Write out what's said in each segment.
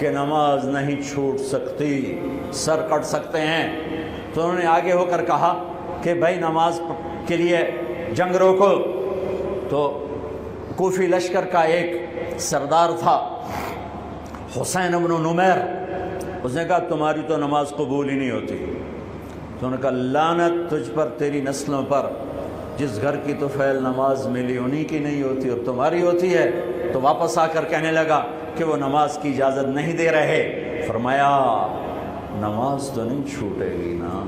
کہ نماز نہیں چھوٹ سکتی، سر کٹ سکتے ہیں۔ تو انہوں نے آگے ہو کر کہا کہ بھائی نماز کے لیے جنگ روکو۔ تو کوفی لشکر کا ایک سردار تھا حسین بن نمیر، اس نے کہا تمہاری تو نماز قبول ہی نہیں ہوتی۔ تو انہوں نے کہا لعنت تجھ پر، تیری نسلوں پر، جس گھر کی تو فعل نماز ملی انہی کی نہیں ہوتی اور تمہاری ہوتی ہے۔ تو واپس آ کر کہنے لگا کہ وہ نماز کی اجازت نہیں دے رہے۔ فرمایا نماز تو نہیں چھوٹے گی نا۔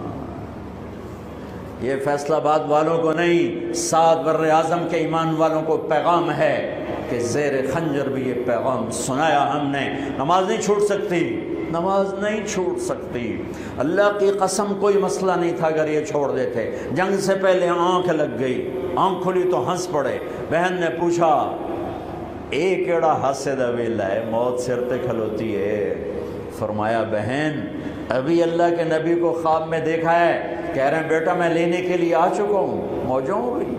یہ فیصلہ آباد والوں کو نہیں، 7 بر اعظم کے ایمان والوں کو پیغام ہے کہ زیر خنجر بھی یہ پیغام سنایا ہم نے، نماز نہیں چھوٹ سکتی، نماز نہیں چھوٹ سکتی۔ اللہ کی قسم کوئی مسئلہ نہیں تھا اگر یہ چھوڑ دیتے۔ جنگ سے پہلے آنکھ لگ گئی، آنکھ کھلی تو ہنس پڑے۔ بہن نے پوچھا اے کیڑا ہاسے دا ویلا ہے، موت سر تے کھلوتی ہے۔ فرمایا بہن ابھی اللہ کے نبی کو خواب میں دیکھا ہے، کہہ رہے ہیں بیٹا میں لینے کے لیے آ چکا ہوں، موجوں ہو گئی،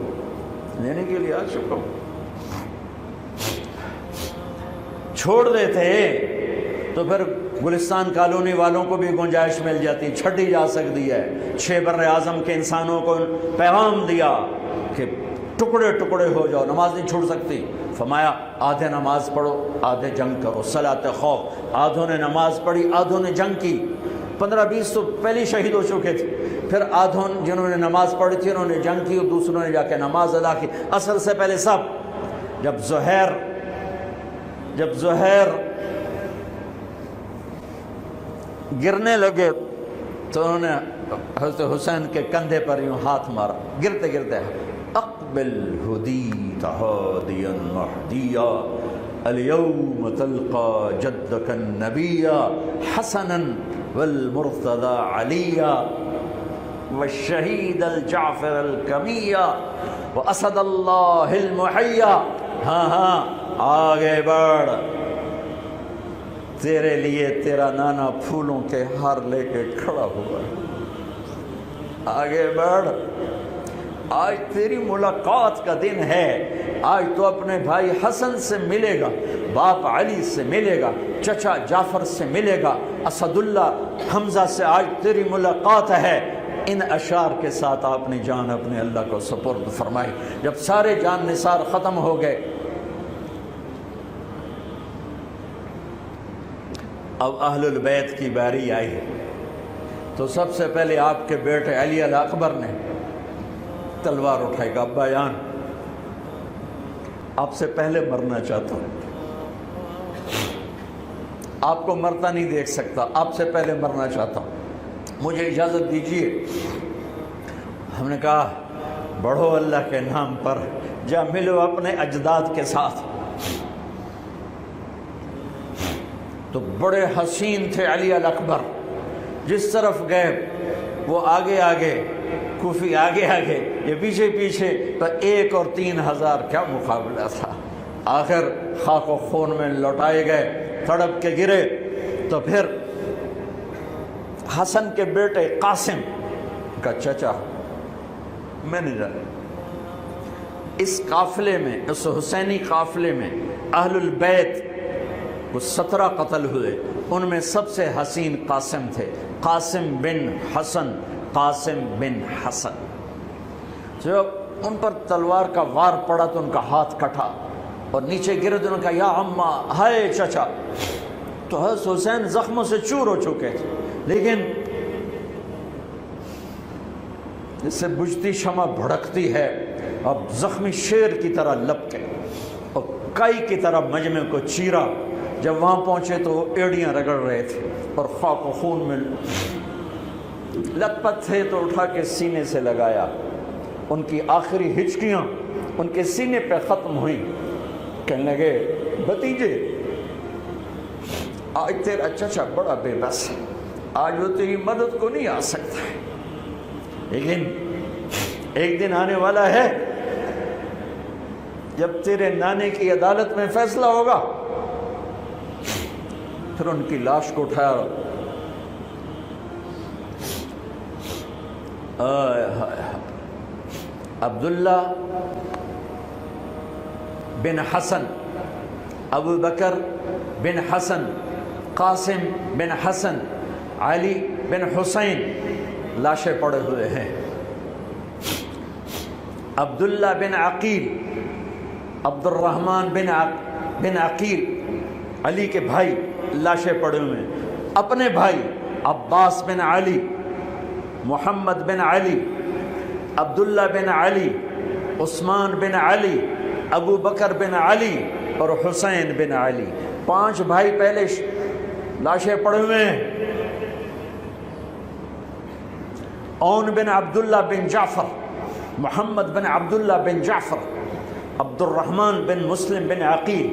لینے کے لیے آ چکا ہوں۔ چھوڑ دیتے تو پھر گلستان کالونی والوں کو بھی گنجائش مل جاتی، چھٹی جا سکتی ہے۔ 6 بر اعظم کے انسانوں کو پیغام دیا کہ ٹکڑے ٹکڑے ہو جاؤ، نماز نہیں چھوڑ سکتی۔ فرمایا آدھے نماز پڑھو آدھے جنگ کرو، صلاۃ خوف۔ آدھوں نے نماز پڑھی آدھوں نے جنگ کی، 15-20 تو پہلے شہید ہو چکے تھے۔ پھر آدھوں جنہوں نے نماز پڑھی تھی انہوں نے جنگ کی اور دوسروں نے جا کے نماز ادا کی۔ عصر سے پہلے سب۔ جب زہیر گرنے لگے تو انہوں نے حضرت حسین کے کندھے پر یوں ہاتھ مارا، گرتے گرتے اقبل ہدیت ہادیا مہدیا اليوم تلقى جدك النبي حسنا والمرتضى عليا والشهيد الجعفر الكمية واسد الله المحيا۔ ہاں آگے بڑھ، تیرے لیے تیرا نانا پھولوں کے ہار لے کے کھڑا ہوا، آگے بڑھ، آج تیری ملاقات کا دن ہے۔ آج تو اپنے بھائی حسن سے ملے گا، باپ علی سے ملے گا، چچا جعفر سے ملے گا، اسد اللہ حمزہ سے آج تیری ملاقات ہے۔ ان اشعار کے ساتھ آپ نے جان اپنے اللہ کو سپرد فرمائی۔ جب سارے جان نثار ختم ہو گئے، اب اہل البیت کی باری آئی تو سب سے پہلے آپ کے بیٹے علی الاکبر نے تلوار اٹھائی، کہا ابا جان آپ سے پہلے مرنا چاہتا ہوں، آپ کو مرتا نہیں دیکھ سکتا، آپ سے پہلے مرنا چاہتا ہوں، مجھے اجازت دیجیے۔ ہم نے کہا بڑھو اللہ کے نام پر، جا ملو اپنے اجداد کے ساتھ۔ تو بڑے حسین تھے علی الاکبر، جس طرف گئے وہ آگے آگے، کوفی آگے آگے، یہ پیچھے پیچھے، تو 1 اور 3000 کیا مقابلہ تھا۔ آخر خاک و خون میں لوٹائے گئے، تڑپ کے گرے۔ تو پھر حسن کے بیٹے قاسم کا چچا، میں نہیں جانا، اس قافلے میں، اس حسینی قافلے میں اہل البیت وہ 17 قتل ہوئے، ان میں سب سے حسین قاسم تھے، قاسم بن حسن، قاسم بن حسن۔ جب ان پر تلوار کا وار پڑا تو ان کا ہاتھ کٹا اور نیچے گرے تو انہوں نے کہا یا اماں، ہائے چچا۔ تو حضرت حسین زخموں سے چور ہو چکے تھے، لیکن جس سے بجھتی شمع بھڑکتی ہے، اب زخمی شیر کی طرح لپکے اور کائی کی طرح مجمع کو چیرا۔ جب وہاں پہنچے تو وہ ایڑیاں رگڑ رہے تھے اور خاک و خون میں لت پت تھے، تو اٹھا کے سینے سے لگایا، ان کی آخری ہچکیاں ان کے سینے پہ ختم ہوئیں۔ کہنے لگے بھتیجے آج تیرا چچا بڑا بے بس ہے، آج وہ تیری مدد کو نہیں آ سکتا ہے، لیکن ایک دن آنے والا ہے جب تیرے نانے کی عدالت میں فیصلہ ہوگا۔ پھر ان کی لاش کو اٹھایا، عبداللہ بن حسن، ابو بکر بن حسن، قاسم بن حسن، علی بن حسین لاشیں پڑے ہوئے ہیں، عبداللہ بن عقیل، عبد الرحمن بن عقیل علی کے بھائی لاشیں پڑے ہوئے ہیں، اپنے بھائی عباس بن علی، محمد بن علی، عبداللہ بن علی، عثمان بن علی، ابو بکر بن علی اور حسین بن علی، 5 بھائی پہلے لاشیں پڑے ہوئے ہیں۔ اون بن عبداللہ بن جعفر، محمد بن عبداللہ بن جعفر، عبد الرحمن بن مسلم بن عقیل،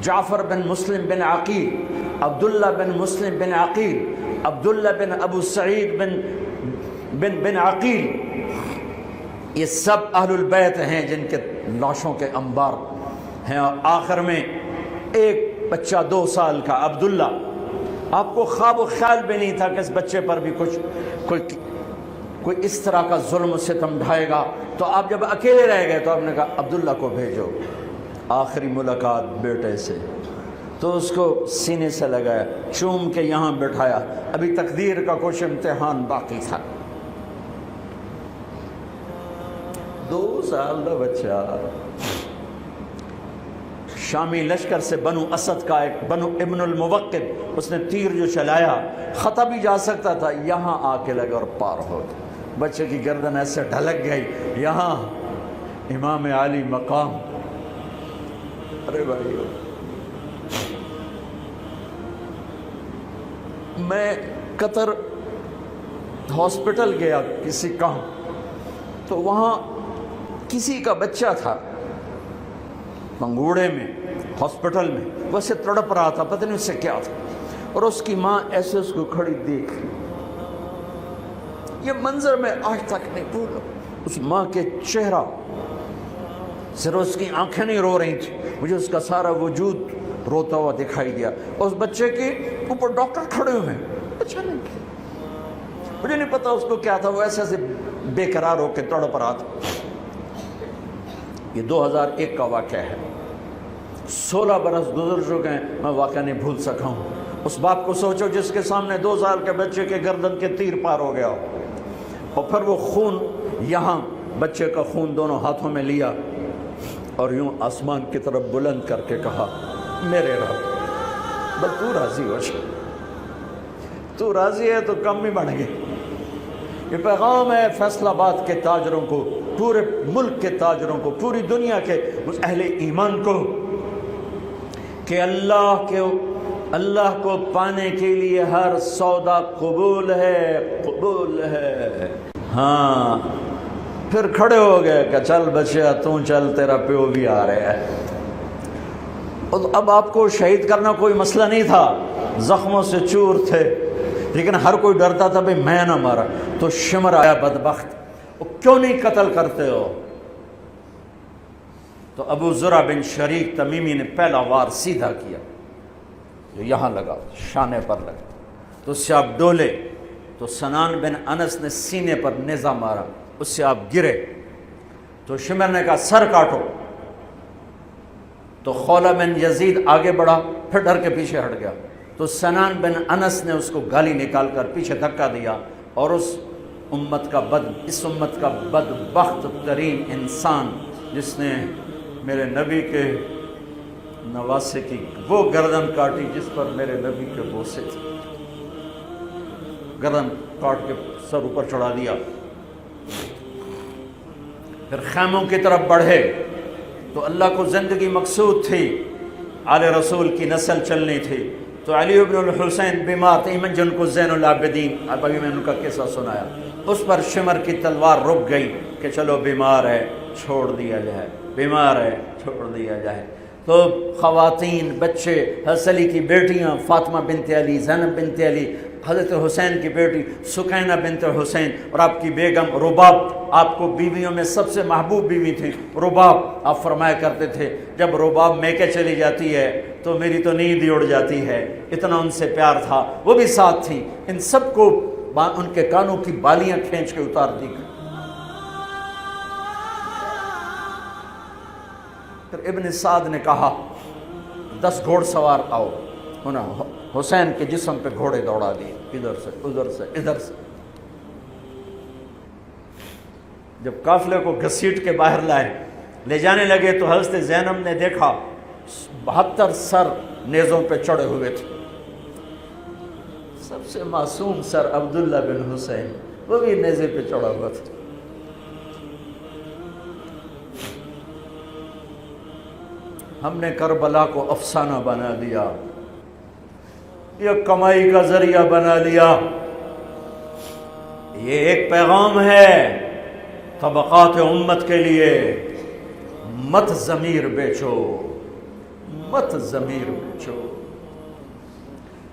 جعفر بن مسلم بن عقیل، عبداللہ بن مسلم بن عقیل، عبداللہ بن ابو سعید بن عقیل، یہ سب اہل البیت ہیں جن کے لاشوں کے انبار ہیں۔ اور آخر میں ایک بچہ 2 سال کا عبداللہ، آپ کو خواب و خیال بھی نہیں تھا کہ اس بچے پر بھی کوئی اس طرح کا ظلم و ستم ڈھائے گا، تو آپ جب اکیلے رہ گئے تو آپ نے کہا عبداللہ کو بھیجو۔ آخری ملاقات بیٹے سے، تو اس کو سینے سے لگایا، چوم کے یہاں بٹھایا، ابھی تقدیر کا کچھ امتحان باقی تھا۔ 2 سال کا بچہ، شامی لشکر سے بنو اسد کا ایک بنو ابن الموقد، اس نے تیر جو چلایا، خطا بھی جا سکتا تھا، یہاں آ کے لگا اور پار ہو گیا، بچے کی گردن ایسے ڈھلک گئی، یہاں امام علی مقام۔ ارے بھائی، میں قطر ہاسپٹل گیا کسی کام، تو وہاں کسی کا بچہ تھا منگوڑے میں، ہاسپٹل میں، ویسے تڑپ رہا تھا، پتہ نہیں اس سے کیا تھا، اور اس کی ماں ایسے اس کو کھڑی دیکھ، یہ منظر میں آج تک نہیں بھولا۔ اس ماں کے چہرہ، صرف اس کی آنکھیں نہیں رو رہی تھی، مجھے اس کا سارا وجود روتا ہوا دکھائی دیا، اور اس بچے کے اوپر ڈاکٹر کھڑے ہوئے ہیں، اچھا نہیں کیا، مجھے نہیں پتا اس کو کیا تھا، وہ ایسے بے قرار ہو کے تڑپ رہا تھا۔ یہ 2001 کا واقعہ ہے، 16 برس گزر چکے ہیں، میں واقعہ نہیں بھول سکا ہوں۔ اس باپ کو سوچو جس کے سامنے 2 سال کے بچے کے گردن کے تیر پار ہو گیا، اور پھر وہ خون، یہاں بچے کا خون دونوں ہاتھوں میں لیا اور یوں آسمان کی طرف بلند کر کے کہا، میرے رب، بس تو راضی ہو جا، تو راضی ہے تو کم ہی بڑھ گئے۔ یہ پیغام ہے فیصل آباد کے تاجروں کو، پورے ملک کے تاجروں کو، پوری دنیا کے اہل ایمان کو، کہ اللہ کو پانے کے لیے ہر سودا قبول ہے، قبول ہے۔ ہاں، پھر کھڑے ہو گئے کہ چل بچیا تو چل، تیرا پیو بھی آ رہا ہے۔ اب آپ کو شہید کرنا کوئی مسئلہ نہیں تھا، زخموں سے چور تھے، لیکن ہر کوئی ڈرتا تھا بھئی میں نہ مارا، تو شمر آیا بدبخت، کیوں نہیں قتل کرتے ہو؟ تو ابو زرع بن شریک تمیمی نے پہلا وار سیدھا کیا، جو یہاں لگا، شانے پر لگا، تو اس سے آپ ڈولے، تو سنان بن انس نے سینے پر نیزہ مارا، اس سے آپ گرے، تو شمر نے کہا سر کاٹو، تو خولہ بن یزید آگے بڑھا، پھر ڈر کے پیچھے ہٹ گیا، تو سنان بن انس نے اس کو گالی نکال کر پیچھے دھکا دیا، اور اس امت کا بدبخت ترین انسان جس نے میرے نبی کے نواسے کی وہ گردن کاٹی جس پر میرے نبی کے بوسے تھے، گردن کاٹ کے سر اوپر چڑھا دیا۔ پھر خیموں کی طرف بڑھے، تو اللہ کو زندگی مقصود تھی، آل رسول کی نسل چلنی تھی، تو علی ابن الحسین بیمار تھے، ایمن جن کو زین العابدین، اب ابھی میں نے ان کا قصہ سنایا، اس پر شمر کی تلوار رک گئی کہ چلو بیمار ہے چھوڑ دیا جائے، بیمار ہے چھوڑ دیا جائے۔ تو خواتین، بچے، حضرت علی کی بیٹیاں فاطمہ بنت علی، زینب بنت علی، حضرت حسین کی بیٹی سکینہ بنت حسین، اور آپ کی بیگم رباب، آپ کو بیویوں میں سب سے محبوب بیوی تھی رباب۔ آپ فرمایا کرتے تھے جب رباب میکے چلی جاتی ہے تو میری تو نیند ہی اڑ جاتی ہے، اتنا ان سے پیار تھا، وہ بھی ساتھ تھی، ان سب کو ان کے کانوں کی بالیاں کھینچ کے اتار دی۔ پھر ابن سعد نے کہا 10 گھوڑ سوار آؤ، انہوں حسین کے جسم پہ گھوڑے دوڑا دیے، ادھر سے ادھر سے ادھر سے۔ جب قافلے کو گھسیٹ کے باہر لائے، لے جانے لگے تو حضرت زینب نے دیکھا 72 سر نیزوں پہ چڑھے ہوئے تھے۔ سب سے معصوم سر عبداللہ بن حسین، وہ بھی نیزے پہ چڑھا ہوا تھا۔ ہم نے کربلا کو افسانہ بنا دیا، یہ کمائی کا ذریعہ بنا لیا۔ یہ ایک پیغام ہے طبقات امت کے لیے، مت ضمیر بیچو، مت ضمیر بیچو۔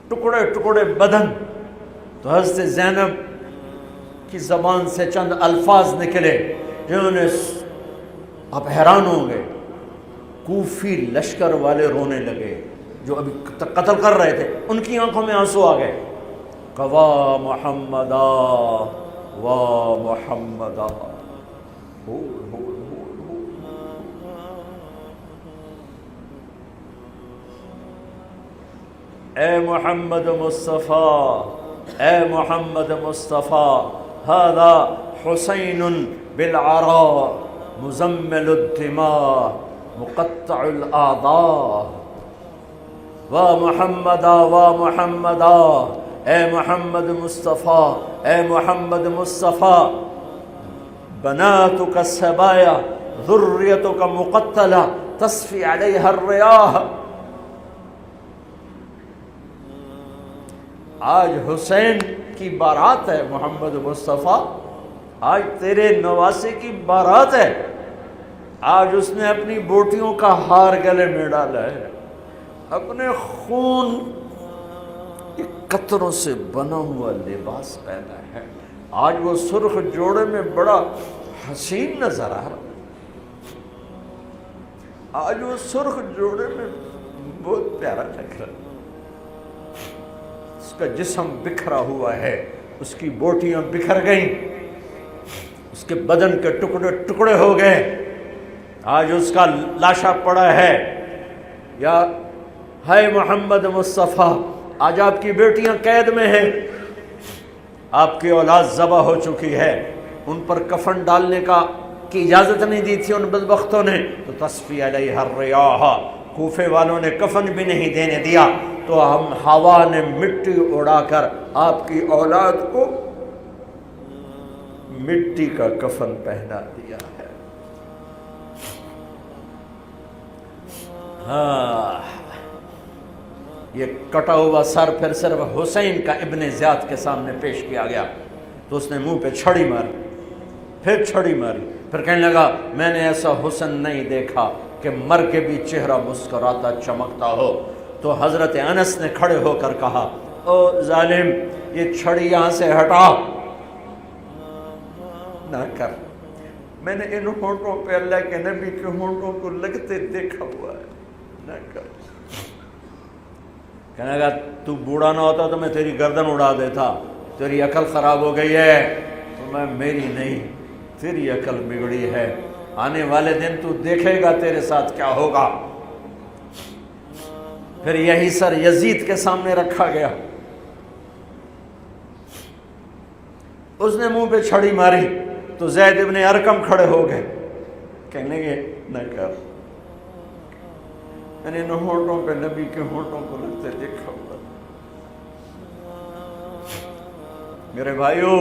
ٹکڑے ٹکڑے بدن۔ تو حضرت زینب کی زبان سے چند الفاظ نکلے جنہوں نے، آپ حیران ہوں گے، کوفی لشکر والے رونے لگے جو ابھی قتل کر رہے تھے، ان کی آنکھوں میں آنسو آ گئے۔ قوا محمدا وا محمدا، اے محمد مصطفیٰ، اے محمد مصطفیٰ، ھذا حسین بالعراء مزمل الدماء مقطع الاعضاء، وا محمدا وا محمدا، اے محمد مصطفیٰ، اے محمد مصطفیٰ، بناتک السبایا ذریتک مقتلہ تصفی علیہا الریاح۔ آج حسین کی بارات ہے محمد مصطفیٰ، آج تیرے نواسے کی بارات ہے، آج اس نے اپنی بوٹیوں کا ہار گلے میں ڈالا ہے، اپنے خون کے قطروں سے بنا ہوا لباس پہنا ہے، آج وہ سرخ جوڑے میں بڑا حسین نظر آ رہا، آج وہ سرخ جوڑے میں بہت پیارا لگ رہا، اس کا جسم بکھرا ہوا ہے، اس کی بوٹیاں بکھر گئیں، اس کے بدن کے ٹکڑے ٹکڑے ہو گئے، آج اس کا لاشا پڑا ہے۔ یا ہے محمد مصطفیٰ، آج آپ کی بیٹیاں قید میں ہیں، آپ کی اولاد ذبح ہو چکی ہے، ان پر کفن ڈالنے کی اجازت نہیں دی تھی ان بدبختوں نے، تو تصفی علیہ الریاح، کوفے والوں نے کفن بھی نہیں دینے دیا، تو ہم ہوا نے مٹی اڑا کر آپ کی اولاد کو مٹی کا کفن پہنا دیا ہے۔ ہاں، یہ کٹا ہوا سر پھر صرف حسین کا ابن زیاد کے سامنے پیش کیا گیا، تو اس نے منہ پہ چھڑی ماری، پھر چھڑی ماری، پھر کہنے لگا میں نے ایسا حسن نہیں دیکھا کہ مر کے بھی چہرہ مسکراتا چمکتا ہو۔ تو حضرت انس نے کھڑے ہو کر کہا او ظالم، یہ چھڑی یہاں سے ہٹا، نہ کر، میں نے ان ہونٹوں پہ اللہ کے نبی کے ہونٹوں کو لگتے دیکھا ہوا ہے، نہ کر۔ کہنے لگا تو بوڑھا نہ ہوتا تو میں تیری گردن اڑا دیتا، تیری عقل خراب ہو گئی ہے، تو میں میری نہیں، تیری عقل بگڑی ہے، آنے والے دن تو دیکھے گا تیرے ساتھ کیا ہوگا۔ پھر یہی سر یزید کے سامنے رکھا گیا، اس نے منہ پہ چھڑی ماری، تو زید ابن ارقم کھڑے ہو گئے، کہنے گے نہ کر، میں نے ان ہونٹوں پہ نبی کے ہونٹوں کو لگتے دیکھا ہوا۔ میرے بھائیو،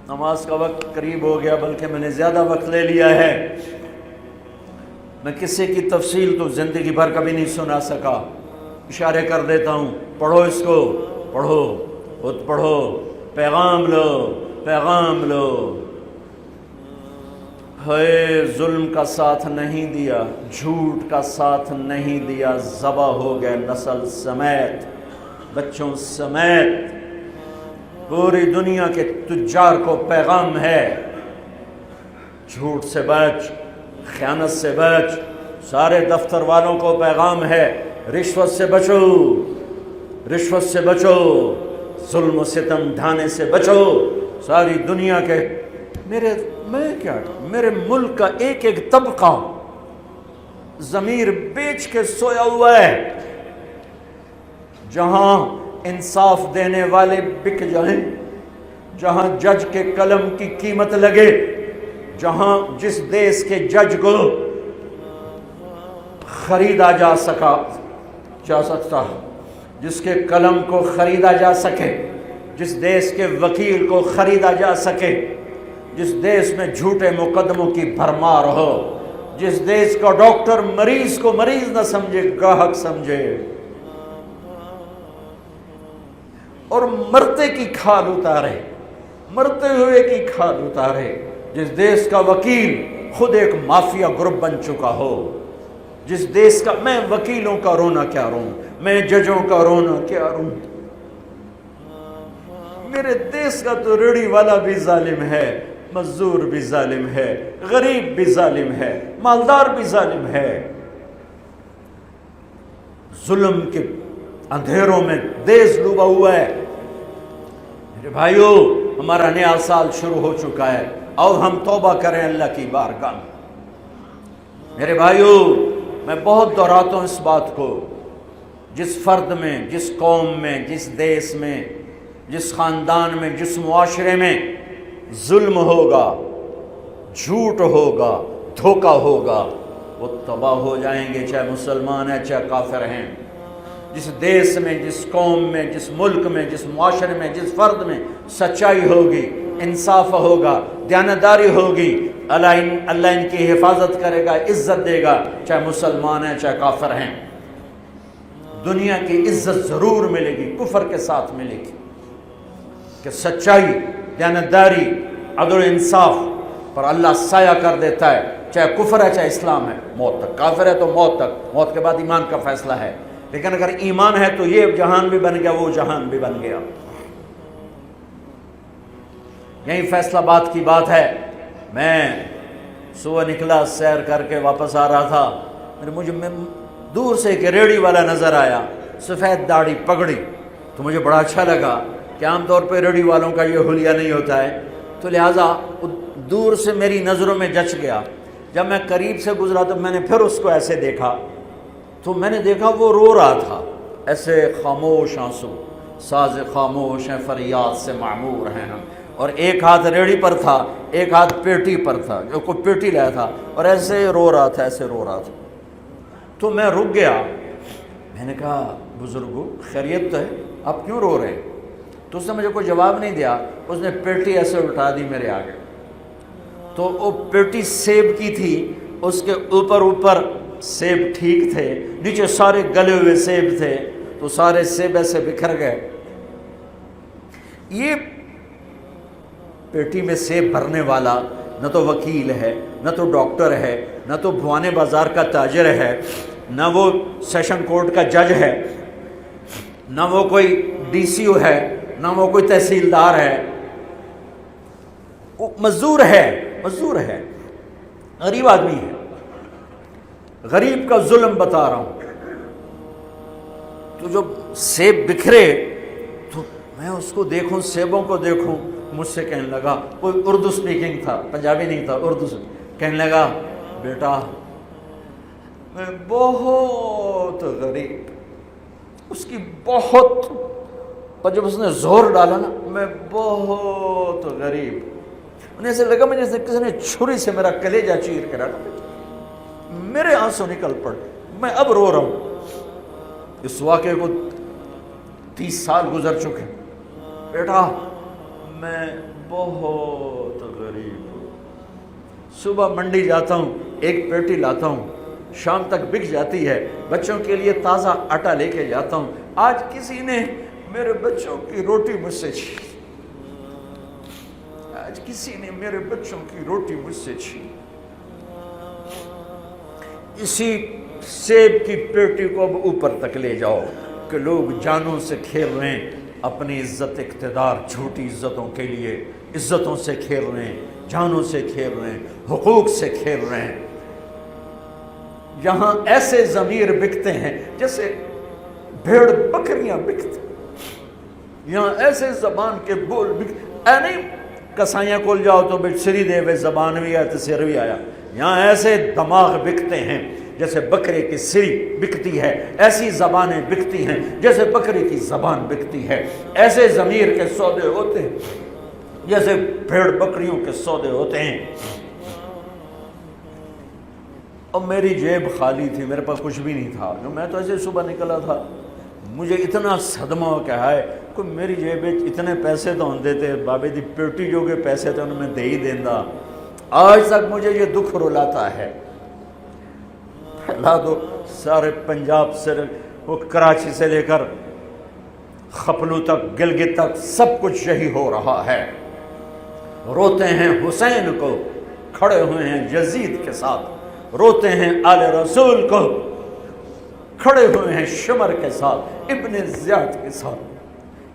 نماز کا وقت قریب ہو گیا، بلکہ میں نے زیادہ وقت لے لیا ہے، میں کسی کی تفصیل تو زندگی بھر کبھی نہیں سنا سکا، اشارے کر دیتا ہوں، پڑھو اس کو، پڑھو، خود پڑھو، پیغام لو، پیغام لو۔ ہے ظلم کا ساتھ نہیں دیا، جھوٹ کا ساتھ نہیں دیا، ذبح ہو گئے نسل سمیت، بچوں سمیت، پوری دنیا کے تجار کو پیغام ہے، جھوٹ سے بچ، خیانت سے بچ، سارے دفتر والوں کو پیغام ہے، رشوت سے بچو، رشوت سے بچو، ظلم و ستم ڈھانے سے بچو، ساری دنیا کے، میرے ملک کا ایک ایک طبقہ ضمیر بیچ کے سویا ہوا ہے، جہاں انصاف دینے والے بک جائیں، جہاں جج کے قلم کی قیمت لگے، جہاں جس دیس کے جج کو خریدا جا سکتا، جس کے قلم کو خریدا جا سکے، جس دیس کے وکیل کو خریدا جا سکے، جس دیس میں جھوٹے مقدموں کی بھرمار ہو، جس دیس کا ڈاکٹر مریض کو مریض نہ سمجھے، گاہک سمجھے، اور مرتے کی کھال اتارے، مرتے ہوئے کی کھال اتارے، جس دیس کا وکیل خود ایک مافیا گروپ بن چکا ہو، جس دیس کا، میں وکیلوں کا رونا کیا روں، میں ججوں کا رونا کیا روں، میرے دیس کا تو ریڑھی والا بھی ظالم ہے، مزدور بھی ظالم ہے، غریب بھی ظالم ہے، مالدار بھی ظالم ہے، ظلم کے اندھیروں میں دیس ڈوبا ہوا ہے۔ میرے بھائیو، ہمارا نیا سال شروع ہو چکا ہے، اور ہم توبہ کریں اللہ کی بارگاہ میں۔ میرے بھائیو، میں بہت دہراتا ہوں اس بات کو، جس فرد میں، جس قوم میں، جس دیس میں، جس خاندان میں، جس معاشرے میں ظلم ہوگا، جھوٹ ہوگا، دھوکہ ہوگا، وہ تباہ ہو جائیں گے، چاہے مسلمان ہیں چاہے کافر ہیں۔ جس دیس میں، جس قوم میں، جس ملک میں، جس معاشرے میں، جس فرد میں سچائی ہوگی، انصاف ہوگا، دیانتداری ہوگی، اللہ ان کی حفاظت کرے گا، عزت دے گا، چاہے مسلمان ہیں چاہے کافر ہیں۔ دنیا کی عزت ضرور ملے گی، کفر کے ساتھ ملے گی، کہ سچائی، دیانتداری، عدل و انصاف پر اللہ سایہ کر دیتا ہے، چاہے کفر ہے چاہے اسلام ہے، موت تک۔ کافر ہے تو موت تک، موت کے بعد ایمان کا فیصلہ ہے، لیکن اگر ایمان ہے تو یہ جہان بھی بن گیا، وہ جہان بھی بن گیا۔ یہی فیصلہ بات کی بات ہے۔ میں صبح نکلا، سیر کر کے واپس آ رہا تھا، مجھے دور سے ایک ریڑھی والا نظر آیا، سفید داڑھی، پگڑی، تو مجھے بڑا اچھا لگا کہ عام طور پہ ریڑھی والوں کا یہ حلیہ نہیں ہوتا ہے، تو لہٰذا دور سے میری نظروں میں جچ گیا۔ جب میں قریب سے گزرا تو میں نے پھر اس کو ایسے دیکھا، تو میں نے دیکھا وہ رو رہا تھا، ایسے خاموش آنسو، ساز خاموش ہیں فریاد سے معمور ہیں ہم، اور ایک ہاتھ ریڑھی پر تھا، ایک ہاتھ پیٹی پر تھا، جو کوئی پیٹی لایا تھا، اور ایسے رو رہا تھا، ایسے رو رہا تھا۔ تو میں رک گیا، میں نے کہا بزرگو خیریت تو ہے، آپ کیوں رو رہے ہیں؟ تو اس نے مجھے کوئی جواب نہیں دیا، اس نے پیٹی ایسے اٹھا دی میرے آگے، تو وہ پیٹی سیب کی تھی، اس کے اوپر سیب ٹھیک تھے، نیچے سارے گلے ہوئے سیب تھے، تو سارے سیب ایسے بکھر گئے۔ یہ پیٹی میں سیب بھرنے والا نہ تو وکیل ہے، نہ تو ڈاکٹر ہے، نہ تو بھوانے بازار کا تاجر ہے، نہ وہ سیشن کورٹ کا جج ہے، نہ وہ کوئی ڈی سی او ہے، نہ وہ کوئی تحصیلدار ہے، وہ مزدور ہے، غریب آدمی ہے۔ غریب کا ظلم بتا رہا ہوں۔ تو جب سیب بکھرے تو میں اس کو دیکھوں، سیبوں کو دیکھوں، مجھ سے کہنے لگا، کوئی اردو سپیکنگ تھا، پنجابی نہیں تھا، اردو سے کہنے لگا، بیٹا میں بہت غریب، اس کی بہت، اور جب اس نے زور ڈالا نا، میں بہت غریب، انہیں ایسے لگا مجھے جیسے کسی نے چھری سے میرا کلیجہ چیر کے رکھا، میرے آنسو نکل پڑے، میں اب رو رہا ہوں۔ اس واقعے کو 30 سال گزر چکے۔ بیٹا میں بہت غریب ہوں، صبح منڈی جاتا ہوں، ایک پیٹی لاتا ہوں، شام تک بک جاتی ہے، بچوں کے لیے تازہ آٹا لے کے جاتا ہوں، آج کسی نے میرے بچوں کی روٹی مجھ سے چھین، آج کسی نے میرے بچوں کی روٹی مجھ سے چھین۔ اسی سیب کی پیٹی کو اب اوپر تک لے جاؤ کہ لوگ جانوں سے کھیل رہے ہیں، اپنی عزت اقتدار، جھوٹی عزتوں کے لیے عزتوں سے کھیل رہے ہیں، جانوں سے کھیل رہے ہیں، حقوق سے کھیل رہے ہیں۔ یہاں ایسے ضمیر بکتے ہیں جیسے بھیڑ بکریاں بکتے، یہاں ایسے زبان کے بول بکتے، اے نہیں کسائیاں کول جاؤ تو سری دے وے زبان بھی آیا تو سر بھی آیا، یہاں ایسے دماغ بکتے ہیں جیسے بکرے کی سری بکتی ہے، ایسی زبانیں بکتی ہیں جیسے بکرے کی زبان بکتی ہے، ایسے ضمیر کے سودے ہوتے ہیں جیسے بھیڑ بکریوں کے سودے ہوتے ہیں۔ اور میری جیب خالی تھی، میرے پاس کچھ بھی نہیں تھا، جو میں تو ایسے صبح نکلا تھا، مجھے اتنا صدمہ ہو کہ ہے کوئی میری جیب اتنے پیسے تو ہوں دیتے، بابے دی پیٹی جو کے پیسے تو انہوں میں دے ہی دیندہ۔ آج تک مجھے یہ دکھ رلاتا ہے۔ پھیلا دو سارے پنجاب سے، وہ کراچی سے لے کر خپلو تک، گلگت تک، سب کچھ یہی ہو رہا ہے۔ روتے ہیں حسین کو، کھڑے ہوئے ہیں یزید کے ساتھ، روتے ہیں آل رسول کو، کھڑے ہوئے ہیں شمر کے ساتھ، ابن زیاد کے ساتھ۔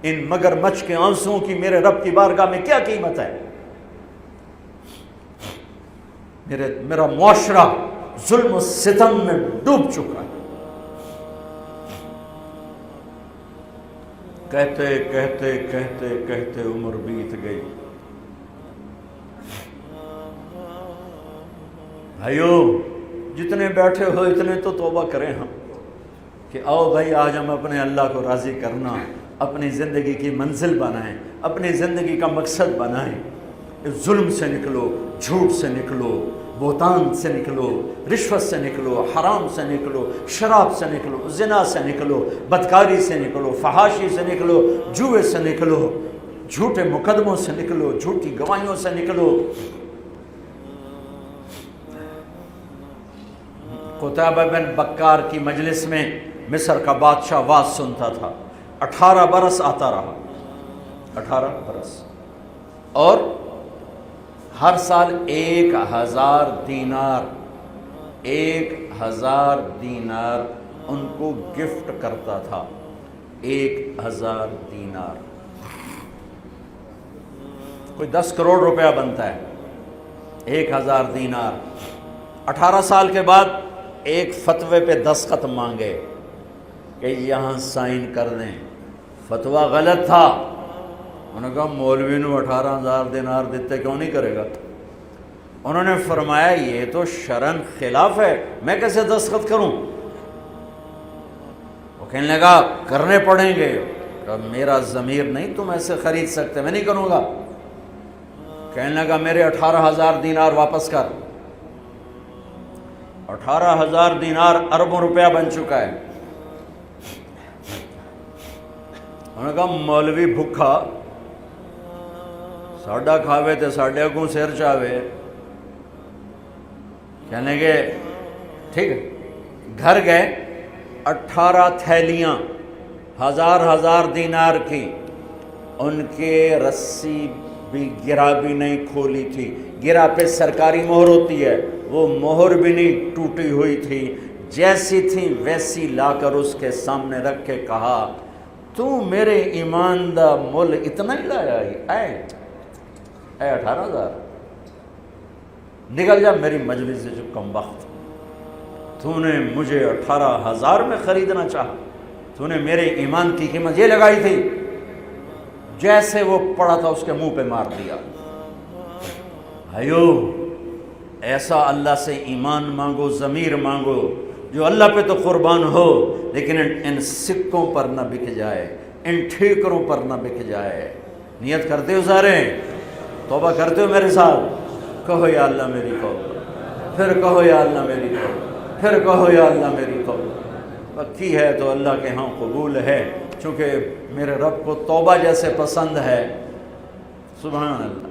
ان مگر مچھ کے آنسوں کی میرے رب کی بارگاہ میں کیا قیمت ہے؟ میرا معاشرہ ظلم و ستم میں ڈوب چکا ہے۔ کہتے کہتے کہتے کہتے عمر بیت گئی۔ بھائیو جتنے بیٹھے ہو اتنے تو توبہ کریں ہم، کہ آؤ بھائی آج ہم اپنے اللہ کو راضی کرنا، اپنی زندگی کی منزل بنائیں، اپنی زندگی کا مقصد بنائیں۔ ظلم سے نکلو، جھوٹ سے نکلو، بہتان سے نکلو، رشوت سے نکلو، حرام سے نکلو، شراب سے نکلو، زنا سے نکلو، بدکاری سے نکلو، فحاشی سے نکلو، جوئے سے نکلو، جھوٹے مقدموں سے نکلو، جھوٹی گواہیوں سے نکلو۔ قتیبہ بن بکار کی مجلس میں مصر کا بادشاہ واز سنتا تھا، 18 برس آتا رہا، 18 برس، اور ہر سال 1000 دینار، 1000 دینار ان کو گفٹ کرتا تھا، 1000 دینار، کوئی 10 کروڑ روپیہ بنتا ہے، 1000 دینار۔ 18 سال کے بعد ایک فتوے پہ دستخط مانگے کہ یہاں سائن کر دیں، فتویٰ غلط تھا۔ انہوں نے کہا مولوی نو 18,000 دینار دیتے کیوں نہیں کرے گا؟ انہوں نے فرمایا یہ تو شرعاً خلاف ہے، میں کیسے دستخط کروں؟ وہ کہنے لگا کرنے پڑیں گے۔ کہا میرا ضمیر نہیں تم ایسے خرید سکتے، میں نہیں کروں گا۔ کہنے لگا میرے 18,000 دینار واپس کر۔ 18,000 دینار اربوں روپیہ بن چکا ہے۔ انہوں نے کہا مولوی بھکھا ساڈا کھاوے تے ساڈے اگوں سر چاوے۔ کہنے گے ٹھیک ہے، گھر گئے، 18 تھیلیاں 1000 دینار کی، ان کے رسی بھی گرا بھی نہیں کھولی تھی، گرا پہ سرکاری مہر ہوتی ہے، وہ مہر بھی نہیں ٹوٹی ہوئی تھی، جیسی تھی ویسی لا کر اس کے سامنے رکھ کے کہا تو میرے ایمان دا مول اتنا ہی لایا ہی اے 18,000، نکل جا میری مجلس سے جو کم وقت، تو نے مجھے 18,000 میں خریدنا چاہا، تو نے میرے ایمان کی قیمت یہ لگائی تھی۔ جیسے وہ پڑا تھا اس کے منہ پہ مار دیا۔ بھائیو ایسا اللہ سے ایمان مانگو، ضمیر مانگو جو اللہ پہ تو قربان ہو، لیکن ان سکوں پر نہ بک جائے، ان ٹھیکروں پر نہ بک جائے۔ نیت کرتے ہو سارے؟ توبہ کرتے ہو میرے ساتھ؟ کہو یا اللہ میری توبہ، پھر کہو یا اللہ میری توبہ، پھر کہو یا اللہ میری توبہ۔ پکی ہے تو اللہ کے ہاں قبول ہے، چونکہ میرے رب کو توبہ جیسے پسند ہے۔ سبحان اللہ۔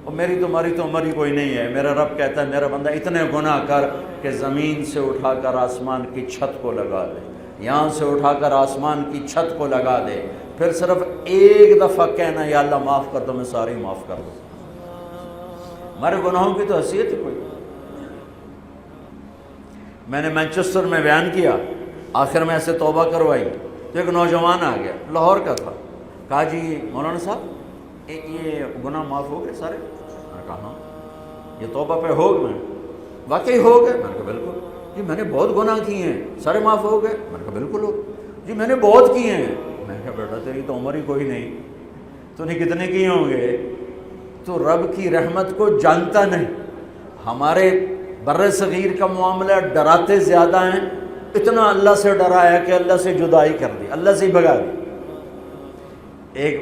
اور میری تمہاری تو عمر ہی کوئی نہیں ہے۔ میرا رب کہتا ہے میرا بندہ اتنے گناہ کر کہ زمین سے اٹھا کر آسمان کی چھت کو لگا دے، یہاں سے اٹھا کر آسمان کی چھت کو لگا دے، پھر صرف ایک دفعہ کہنا یا اللہ معاف کر دو، میں ساری معاف کر دوں۔ ہمارے گناہوں کی تو حیثیت ہی کوئی۔ میں نے مانچسٹر میں بیان کیا، آخر میں ایسے توبہ کروائی تو ایک نوجوان آ گیا، لاہور کا تھا، کہا جی مولانا صاحب یہ گناہ معاف ہو گئے سارے؟ میں نے کہا ہاں۔ یہ توبہ پہ ہو گئے؟ واقعی ہو گئے؟ میں نے کہا بالکل۔ جی میں نے بہت گناہ کیے ہیں، سارے معاف ہو گئے؟ میں نے کہا بالکل ہو گئے۔ جی میں نے بہت کیے ہیں۔ میں نے کہا بیٹا تیری تو عمر ہی کوئی نہیں، تو نے کتنے کیے ہوں گے؟ تو رب کی رحمت کو جانتا نہیں۔ ہمارے بر صغیر کا معاملہ ڈراتے زیادہ ہیں، اتنا اللہ سے ڈرایا کہ اللہ سے جدائی کر دی، اللہ سے ہی بھگا دی۔ ایک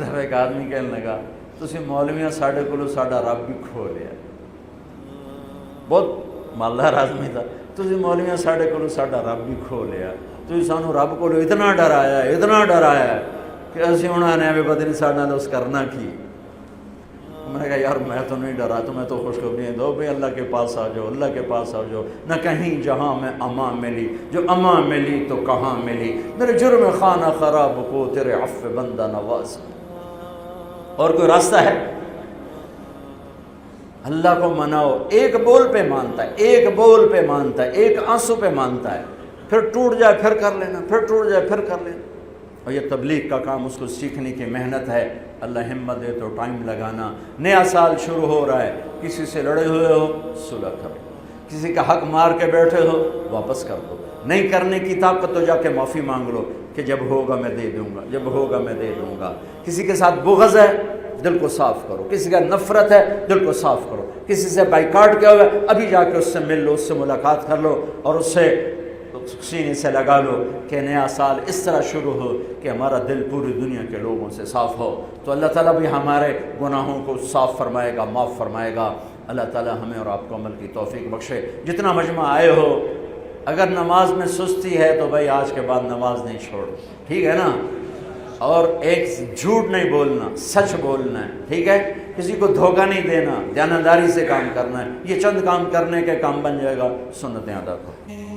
دفعہ ایک آدمی کہنے لگا تسی مولویاں ساڈے کولو ساڈا رب بھی کھو لیا، بہت مالدار آدمی تھا، تسی مولویاں ساڈے کولو ساڈا رب بھی کھو لیا، تسی سانو رب کولو اتنا ڈرایا ہے کہ اسی ہن نے پتہ نہیں ساڈے نال اس کرنا کی۔ میں نے کہا یار میں تو نہیں ڈرا، تمہیں تو خوشخبری دو بھئی اللہ کے پاس آ جاؤ، اللہ کے پاس آ جاؤ، نہ کہیں جہاں میں امان ملی، جو امان ملی تو کہاں ملی، میرے جرم خانہ خراب کو تیرے عفو بندہ نواز۔ اور کوئی راستہ ہے؟ اللہ کو مناؤ، ایک بول پہ مانتا ہے، ایک بول پہ مانتا ہے، ایک آنسو پہ مانتا ہے، پھر ٹوٹ جائے پھر کر لینا، پھر ٹوٹ جائے پھر کر لینا۔ اور یہ تبلیغ کا کام، اس کو سیکھنے کی محنت ہے، اللہ ہمت دے تو ٹائم لگانا۔ نیا سال شروع ہو رہا ہے، کسی سے لڑے ہوئے ہو صلح کرو، کسی کا حق مار کے بیٹھے ہو واپس کر دو، نہیں کرنے کی طاقت تو جا کے معافی مانگ لو کہ جب ہوگا میں دے دوں گا، جب ہوگا میں دے دوں گا۔ کسی کے ساتھ بغض ہے دل کو صاف کرو، کسی کا نفرت ہے دل کو صاف کرو، کسی سے بائیکاٹ کیا ہوا ہے ابھی جا کے اس سے مل لو، اس سے ملاقات کر لو اور اس سے سینے سے لگا لو کہ نیا سال اس طرح شروع ہو کہ ہمارا دل پوری دنیا کے لوگوں سے صاف ہو۔ تو اللہ تعالیٰ بھی ہمارے گناہوں کو صاف فرمائے گا، معاف فرمائے گا۔ اللہ تعالیٰ ہمیں اور آپ کو عمل کی توفیق بخشے۔ جتنا مجمع آئے ہو، اگر نماز میں سستی ہے تو بھائی آج کے بعد نماز نہیں چھوڑ، ٹھیک ہے نا؟ اور ایک جھوٹ نہیں بولنا، سچ بولنا ہے، ٹھیک ہے؟ کسی کو دھوکہ نہیں دینا، دیانتداری سے کام کرنا ہے۔ یہ چند کام کرنے کے کام بن جائے گا، سنتیں ادا کرو۔